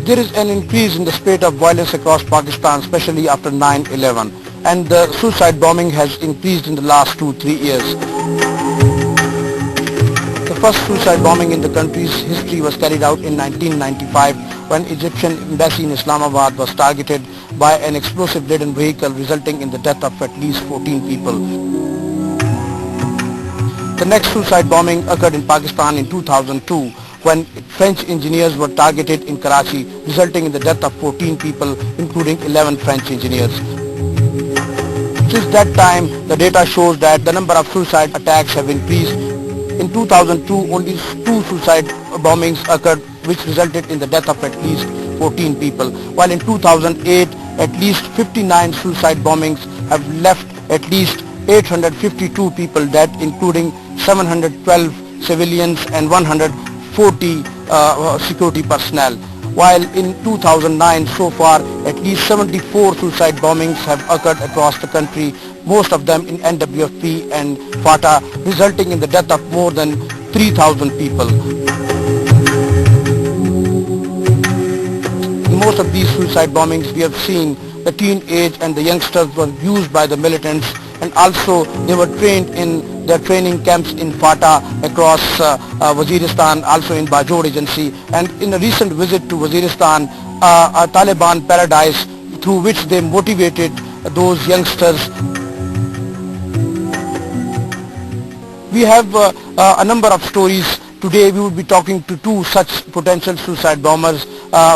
There is an increase in the spate of violence across Pakistan, especially after 9/11, and the suicide bombing has increased in the last 2-3 years. The first suicide bombing in the country's history was carried out in 1995 when Egyptian embassy in Islamabad was targeted by an explosive-laden vehicle, resulting in the death of at least 14 people. The next suicide bombing occurred in Pakistan in 2002 when French engineers were targeted in Karachi, resulting in the death of 14 people, including 11 French engineers. Since that time, the data shows that the number of suicide attacks have increased. In 2002, only 2 suicide bombings occurred, which resulted in the death of at least 14 people, while in 2008, at least 59 suicide bombings have left at least 852 people dead, including 712 civilians and 140 security personnel. While in 2009 so far, at least 74 suicide bombings have occurred across the country, most of them in NWFP and FATA, resulting in the death of more than 3,000 people. In most of these suicide bombings, we have seen the teenage and the youngsters were used by the militants, and also they were trained in their training camps in FATA across Waziristan, also in Bajor agency, and in a recent visit to Waziristan, a Taliban paradise through which they motivated those youngsters. We have a number of stories. Today we will be talking to 2 such potential suicide bombers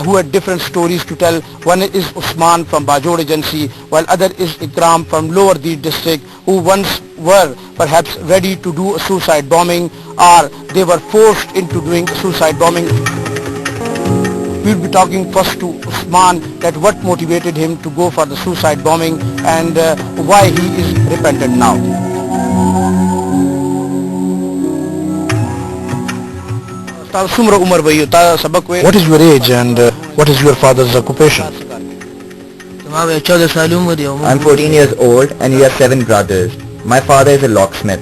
who had different stories to tell. One is Usman from Bajor agency, while other is Ikram from Lower Deed district, who once were perhaps ready to do a suicide bombing, or they were forced into doing suicide bombing. We will be talking first to Usman, that what motivated him to go for the suicide bombing and why he is repentant now. What is your age and what is your father's occupation? I'm 14 years old and we have 7 brothers. My father is a locksmith.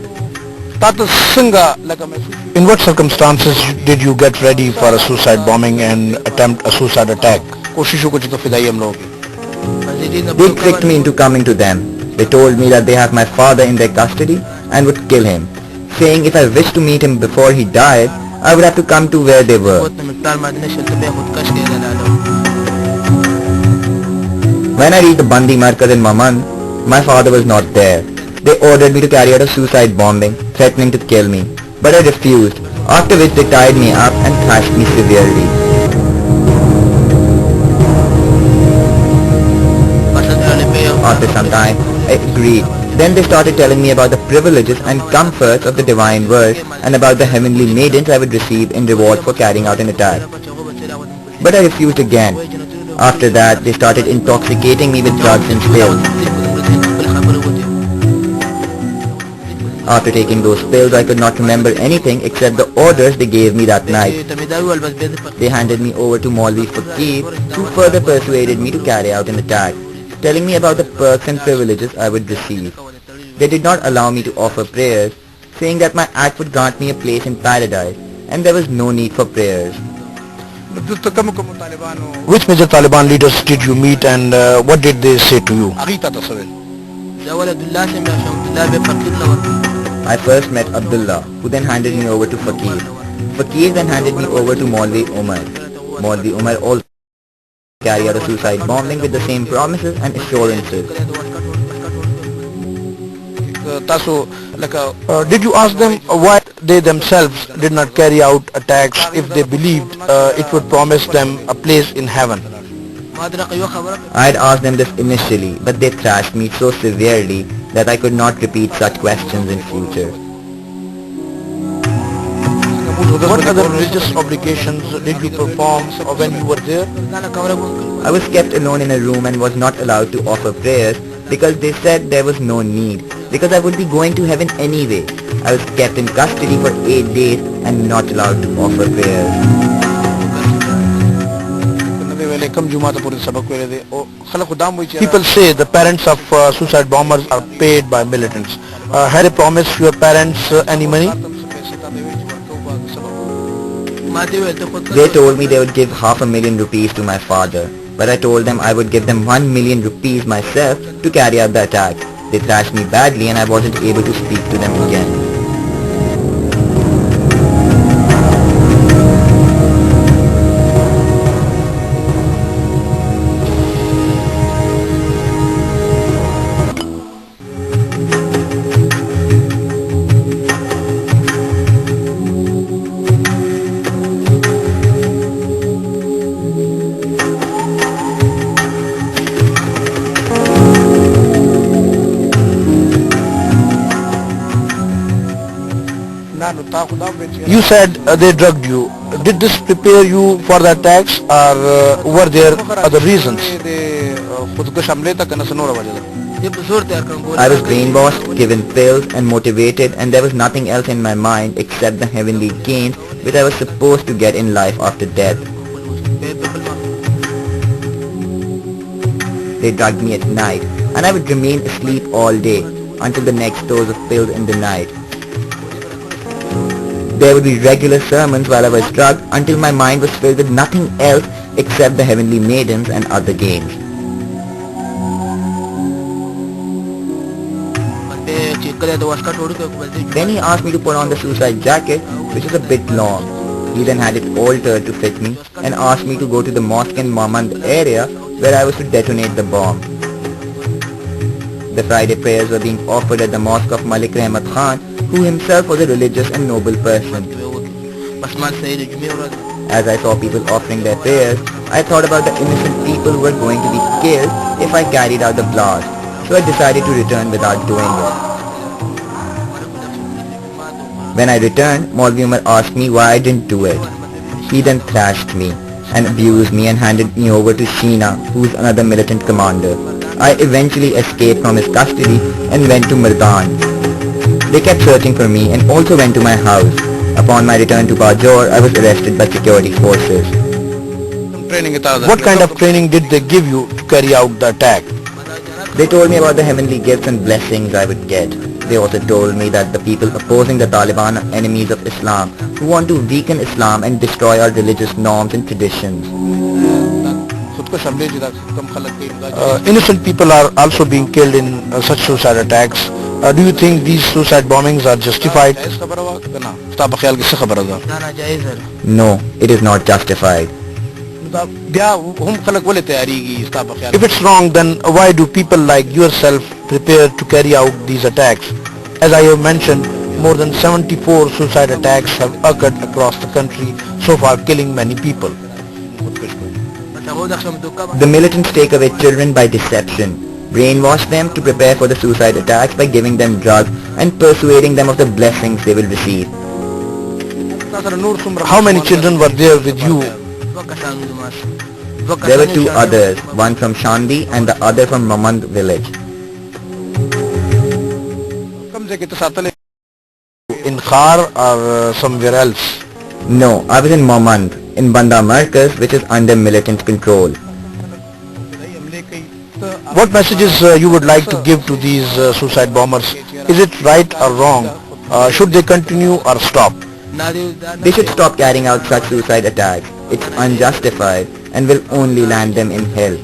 In what circumstances did you get ready for a suicide bombing and attempt a suicide attack? They tricked me into coming to them. They told me that they have my father in their custody and would kill him, saying if I wished to meet him before he died, I would have to come to where they were. When I reached the Bandi Markaz in Maman, my father was not there. They ordered me to carry out a suicide bombing, threatening to kill me. But I refused, after which they tied me up and thrashed me severely. After some time, I agreed. Then they started telling me about the privileges and comforts of the divine verse and about the heavenly maidens I would receive in reward for carrying out an attack. But I refused again. After that, they started intoxicating me with drugs and pills. After taking those pills, I could not remember anything except the orders they gave me that night. They handed me over to Maulvi Fakir, who further persuaded me to carry out an attack, telling me about the perks and privileges I would receive. They did not allow me to offer prayers, saying that my act would grant me a place in paradise, and there was no need for prayers. Which major Taliban leaders did you meet and what did they say to you? I first met Abdullah, who then handed me over to Fakir. Fakir then handed me over to Maulvi Umar. Maulvi Umar also carried out a suicide bombing with the same promises and assurances. Did you ask them why they themselves did not carry out attacks if they believed it would promise them a place in heaven? I had asked them this initially, but they thrashed me so severely that I could not repeat such questions in future. What other religious obligations did you perform when you were there? I was kept alone in a room and was not allowed to offer prayers because they said there was no need, because I would be going to heaven anyway. I was kept in custody for 8 days and not allowed to offer prayers. People say the parents of suicide bombers are paid by militants. Had you promised your parents any money? They told me they would give ₹500,000 to my father, but I told them I would give them ₹1,000,000 myself to carry out the attack. They thrashed me badly and I wasn't able to speak to them again. You said they drugged you. Did this prepare you for the attacks, or were there other reasons? I was brainwashed, given pills and motivated, and there was nothing else in my mind except the heavenly gains which I was supposed to get in life after death. They drugged me at night, and I would remain asleep all day until the next dose of pills in the night. There would be regular sermons while I was drugged until my mind was filled with nothing else except the heavenly maidens and other games. Then he asked me to put on the suicide jacket, which was a bit long. He then had it altered to fit me and asked me to go to the mosque in Mamand area where I was to detonate the bomb. The Friday prayers were being offered at the mosque of Malik Rahmat Khan, who himself was a religious and noble person. As I saw people offering their prayers, I thought about the innocent people who were going to be killed if I carried out the blast, so I decided to return without doing it. When I returned, Maulvi Umar asked me why I didn't do it. He then thrashed me and abused me and handed me over to Sheena, who is another militant commander. I eventually escaped from his custody and went to Mardan. They kept searching for me and also went to my house. Upon my return to Bajor, I was arrested by security forces. What kind of training did they give you to carry out the attack? They told me about the heavenly gifts and blessings I would get. They also told me that the people opposing the Taliban are enemies of Islam, who want to weaken Islam and destroy our religious norms and traditions. Innocent people are also being killed in such suicide attacks. Do you think these suicide bombings are justified? No, it is not justified. If it's wrong, then why do people like yourself prepare to carry out these attacks? As I have mentioned, more than 74 suicide attacks have occurred across the country, so far killing many people. The militants take away children by deception, brainwash them to prepare for the suicide attacks by giving them drugs and persuading them of the blessings they will receive. How many children were there with you? There were two others, one from Shandi and the other from Mamand village. In Khar or somewhere else? No, I was in Mamand, in Banda Markaz, which is under militant control. What messages you would like to give to these suicide bombers? Is it right or wrong? Should they continue or stop? They should stop carrying out such suicide attacks. It's unjustified and will only land them in hell.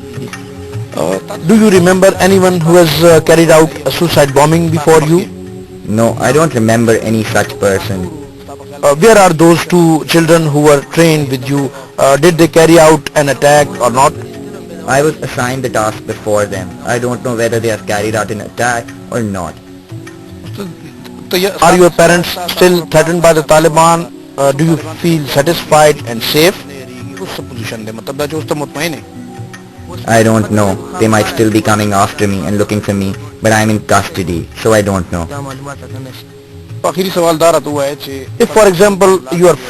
Do you remember anyone who has carried out a suicide bombing before you? No, I don't remember any such person. Where are those two children who were trained with you? Did they carry out an attack or not? I was assigned the task before them. I don't know whether they have carried out an attack or not. Are your parents still threatened by the Taliban? Do you feel satisfied and safe? I don't know. They might still be coming after me and looking for me, but I'm in custody, so I don't know. If, for example, you are